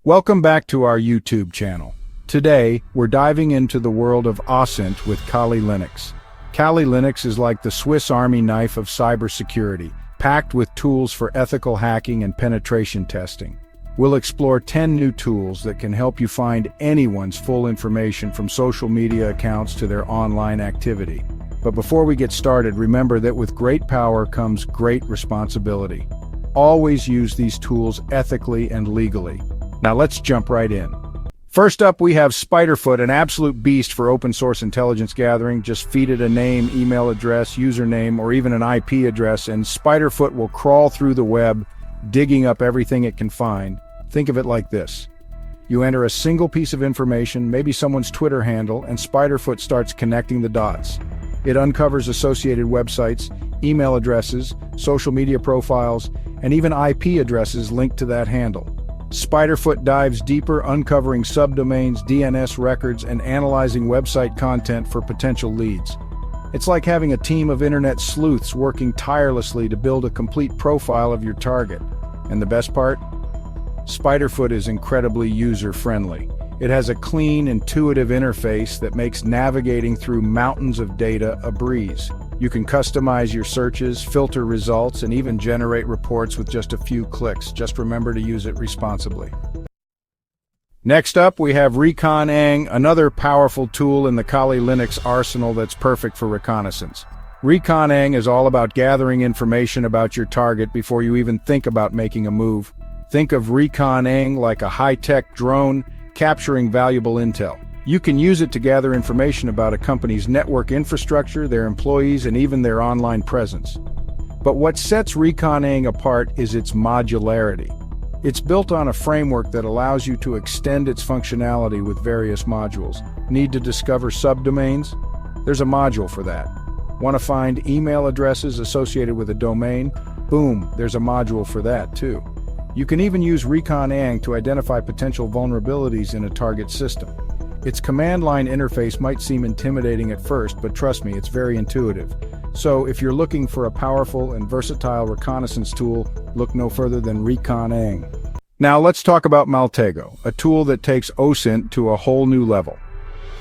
Welcome back to our YouTube channel. Today, we're diving into the world of OSINT with Kali Linux. Kali Linux is like the Swiss Army knife of cybersecurity, packed with tools for ethical hacking and penetration testing. We'll explore 10 new tools that can help you find anyone's full information from social media accounts to their online activity. But before we get started, remember that with great power comes great responsibility. Always use these tools ethically and legally. Now let's jump right in. First up, we have Spiderfoot, an absolute beast for open source intelligence gathering. Just feed it a name, email address, username, or even an IP address, and Spiderfoot will crawl through the web, digging up everything it can find. Think of it like this. You enter a single piece of information, maybe someone's Twitter handle, and Spiderfoot starts connecting the dots. It uncovers associated websites, email addresses, social media profiles, and even IP addresses linked to that handle. Spiderfoot dives deeper, uncovering subdomains, DNS records, and analyzing website content for potential leads. It's like having a team of internet sleuths working tirelessly to build a complete profile of your target. And the best part? Spiderfoot is incredibly user-friendly. It has a clean, intuitive interface that makes navigating through mountains of data a breeze. You can customize your searches, filter results, and even generate reports with just a few clicks. Just remember to use it responsibly. Next up, we have Recon-Ang, another powerful tool in the Kali Linux arsenal that's perfect for reconnaissance. Recon-Ang is all about gathering information about your target before you even think about making a move. Think of Recon-Ang like a high-tech drone capturing valuable intel. You can use it to gather information about a company's network infrastructure, their employees, and even their online presence. But what sets Recon-Ang apart is its modularity. It's built on a framework that allows you to extend its functionality with various modules. Need to discover subdomains? There's a module for that. Want to find email addresses associated with a domain? Boom, there's a module for that too. You can even use Recon-Ang to identify potential vulnerabilities in a target system. Its command line interface might seem intimidating at first, but trust me, it's very intuitive. So if you're looking for a powerful and versatile reconnaissance tool, look no further than Recon-Ang. Now let's talk about Maltego, a tool that takes OSINT to a whole new level.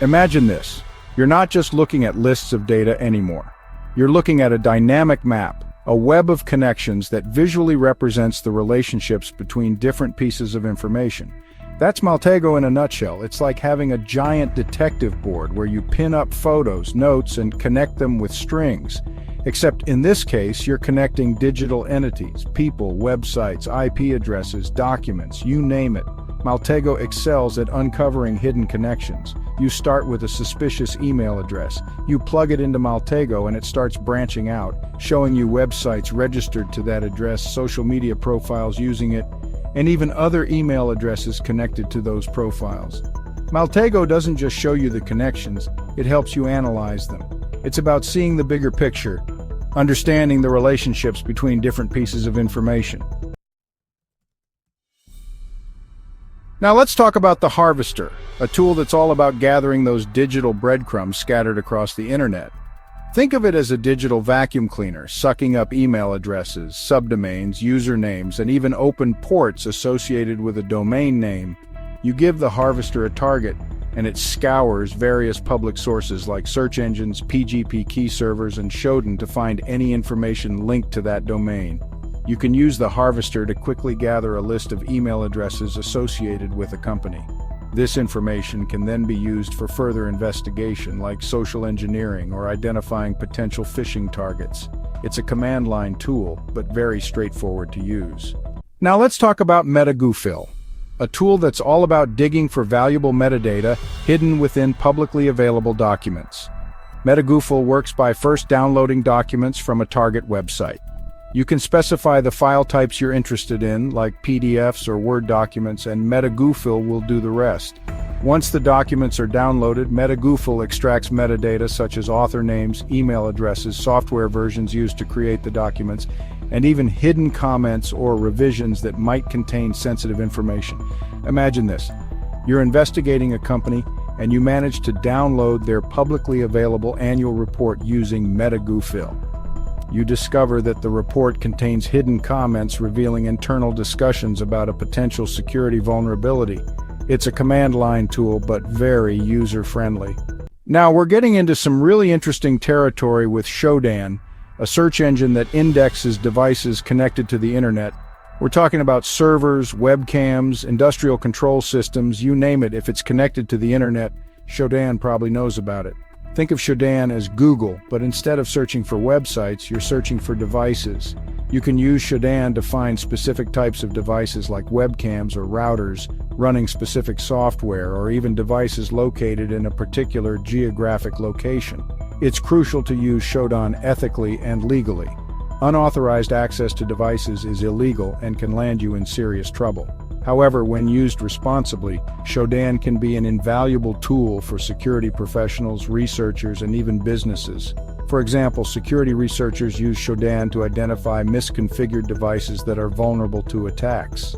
Imagine this. You're not just looking at lists of data anymore. You're looking at a dynamic map, a web of connections that visually represents the relationships between different pieces of information. That's Maltego in a nutshell. It's like having a giant detective board where you pin up photos, notes, and connect them with strings. Except in this case, you're connecting digital entities, people, websites, IP addresses, documents, you name it. Maltego excels at uncovering hidden connections. You start with a suspicious email address. You plug it into Maltego and it starts branching out, showing you websites registered to that address, social media profiles using it, and even other email addresses connected to those profiles. Maltego doesn't just show you the connections, it helps you analyze them. It's about seeing the bigger picture, understanding the relationships between different pieces of information. Now let's talk about the Harvester, a tool that's all about gathering those digital breadcrumbs scattered across the internet. Think of it as a digital vacuum cleaner, sucking up email addresses, subdomains, usernames, and even open ports associated with a domain name. You give the Harvester a target, and it scours various public sources like search engines, PGP key servers, and Shodan to find any information linked to that domain. You can use the Harvester to quickly gather a list of email addresses associated with a company. This information can then be used for further investigation like social engineering or identifying potential phishing targets. It's a command line tool, but very straightforward to use. Now let's talk about MetaGoofil, a tool that's all about digging for valuable metadata hidden within publicly available documents. MetaGoofil works by first downloading documents from a target website. You can specify the file types you're interested in, like PDFs or Word documents, and MetaGoofil will do the rest. Once the documents are downloaded, MetaGoofil extracts metadata such as author names, email addresses, software versions used to create the documents, and even hidden comments or revisions that might contain sensitive information. Imagine this. You're investigating a company, and you manage to download their publicly available annual report using MetaGoofil. you discover that the report contains hidden comments revealing internal discussions about a potential security vulnerability. It's a command line tool, but very user-friendly. Now, we're getting into some really interesting territory with Shodan, a search engine that indexes devices connected to the internet. We're talking about servers, webcams, industrial control systems, you name it. If it's connected to the internet, Shodan probably knows about it. Think of Shodan as Google, but instead of searching for websites, you're searching for devices. You can use Shodan to find specific types of devices like webcams or routers, running specific software, or even devices located in a particular geographic location. It's crucial to use Shodan ethically and legally. Unauthorized access to devices is illegal and can land you in serious trouble. However, when used responsibly, Shodan can be an invaluable tool for security professionals, researchers, and even businesses. For example, security researchers use Shodan to identify misconfigured devices that are vulnerable to attacks.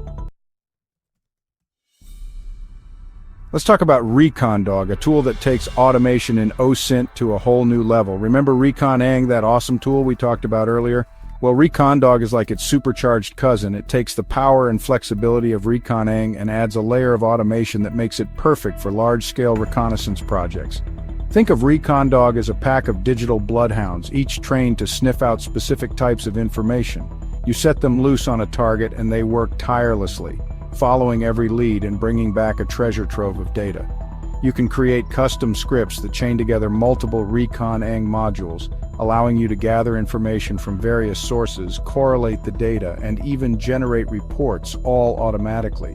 Let's talk about ReconDog, a tool that takes automation in OSINT to a whole new level. Remember ReconAng, that awesome tool we talked about earlier? Well, ReconDog is like its supercharged cousin. It takes the power and flexibility of ReconAng and adds a layer of automation that makes it perfect for large-scale reconnaissance projects. Think of ReconDog as a pack of digital bloodhounds, each trained to sniff out specific types of information. You set them loose on a target and they work tirelessly, following every lead and bringing back a treasure trove of data. You can create custom scripts that chain together multiple ReconAng modules, allowing you to gather information from various sources, correlate the data, and even generate reports all automatically.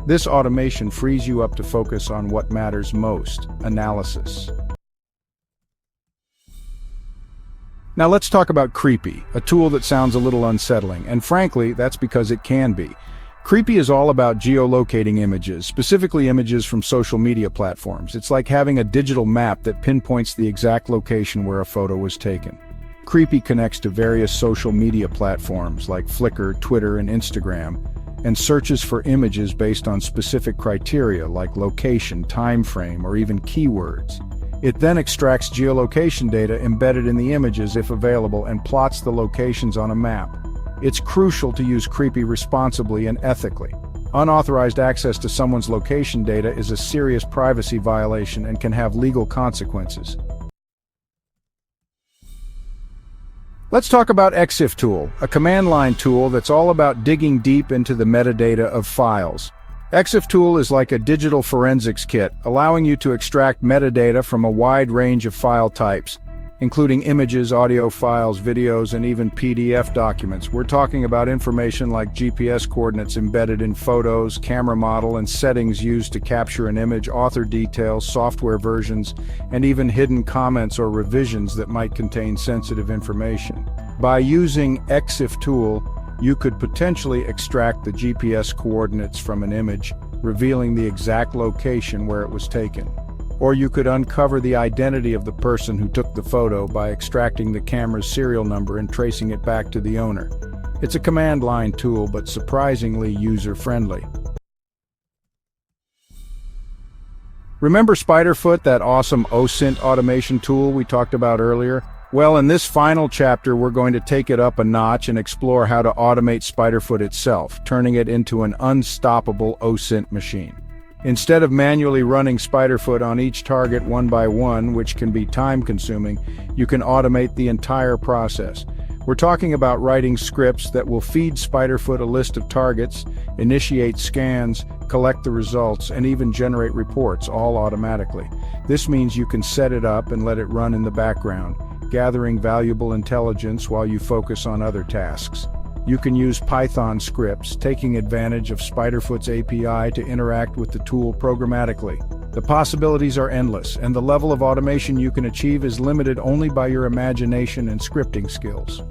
This automation frees you up to focus on what matters most: analysis. Now let's talk about Creepy, a tool that sounds a little unsettling, and frankly, that's because it can be. Creepy is all about geolocating images, specifically images from social media platforms. It's like having a digital map that pinpoints the exact location where a photo was taken. Creepy connects to various social media platforms like Flickr, Twitter, and Instagram, and searches for images based on specific criteria like location, time frame, or even keywords. It then extracts geolocation data embedded in the images if available and plots the locations on a map. It's crucial to use Creepy responsibly and ethically. Unauthorized access to someone's location data is a serious privacy violation and can have legal consequences. Let's talk about EXIF tool, a command line tool that's all about digging deep into the metadata of files. EXIF tool is like a digital forensics kit, allowing you to extract metadata from a wide range of file types, including images, audio files, videos, and even PDF documents. We're talking about information like GPS coordinates embedded in photos, camera model, and settings used to capture an image, author details, software versions, and even hidden comments or revisions that might contain sensitive information. By using EXIF tool, you could potentially extract the GPS coordinates from an image, revealing the exact location where it was taken. Or you could uncover the identity of the person who took the photo by extracting the camera's serial number and tracing it back to the owner. It's a command line tool, but surprisingly user-friendly. Remember Spiderfoot, that awesome OSINT automation tool we talked about earlier? Well, in this final chapter, we're going to take it up a notch and explore how to automate Spiderfoot itself, turning it into an unstoppable OSINT machine. Instead of manually running Spiderfoot on each target one by one, which can be time-consuming, you can automate the entire process. We're talking about writing scripts that will feed Spiderfoot a list of targets, initiate scans, collect the results, and even generate reports, all automatically. This means you can set it up and let it run in the background, gathering valuable intelligence while you focus on other tasks. You can use Python scripts, taking advantage of Spiderfoot's API to interact with the tool programmatically. The possibilities are endless, and the level of automation you can achieve is limited only by your imagination and scripting skills.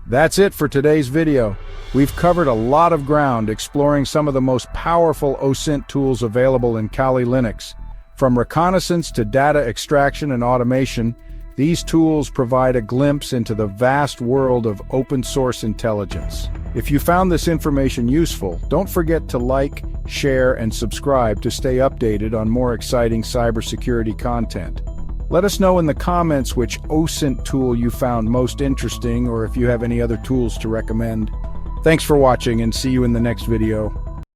That's it for today's video. We've covered a lot of ground exploring some of the most powerful OSINT tools available in Kali Linux. From reconnaissance to data extraction and automation, these tools provide a glimpse into the vast world of open-source intelligence. If you found this information useful, don't forget to like, share, and subscribe to stay updated on more exciting cybersecurity content. Let us know in the comments which OSINT tool you found most interesting, or if you have any other tools to recommend. Thanks for watching, and see you in the next video.